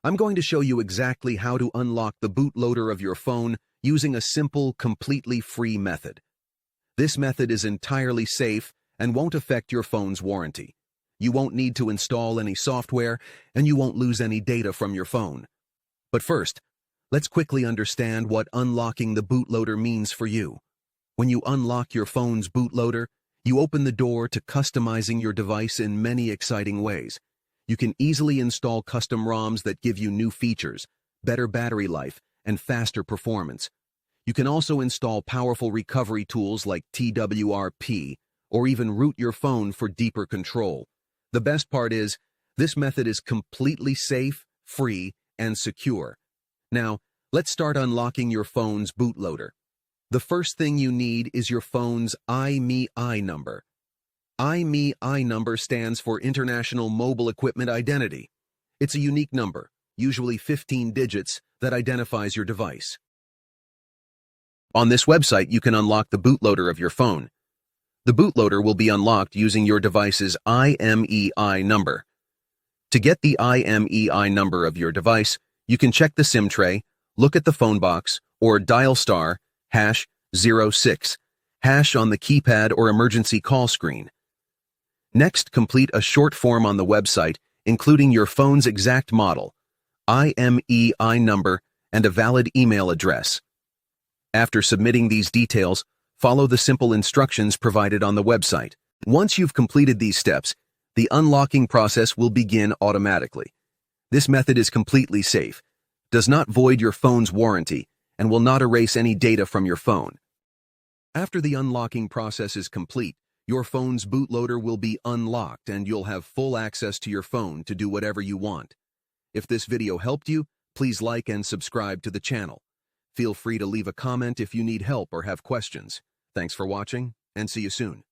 I'm going to show you exactly how to unlock the bootloader of your phone using a simple, completely free method. This method is entirely safe and won't affect your phone's warranty. You won't need to install any software, and you won't lose any data from your phone. But first, let's quickly understand what unlocking the bootloader means for you. When you unlock your phone's bootloader, you open the door to customizing your device in many exciting ways. You can easily install custom ROMs that give you new features, better battery life, and faster performance. You can also install powerful recovery tools like TWRP, or even root your phone for deeper control. The best part is, this method is completely safe, free, and secure. Now, let's start unlocking your phone's bootloader. The first thing you need is your phone's IMEI number. IMEI number stands for International Mobile Equipment Identity. It's a unique number, usually 15 digits, that identifies your device. On this website, you can unlock the bootloader of your phone. The bootloader will be unlocked using your device's IMEI number. To get the IMEI number of your device, you can check the SIM tray, look at the phone box, or dial star #06 on the keypad or emergency call screen. Next, complete a short form on the website, including your phone's exact model, IMEI number, and a valid email address. After submitting these details, follow the simple instructions provided on the website. Once you've completed these steps, the unlocking process will begin automatically. This method is completely safe, does not void your phone's warranty, and will not erase any data from your phone. After the unlocking process is complete, your phone's bootloader will be unlocked and you'll have full access to your phone to do whatever you want. If this video helped you, please like and subscribe to the channel. Feel free to leave a comment if you need help or have questions. Thanks for watching, and see you soon.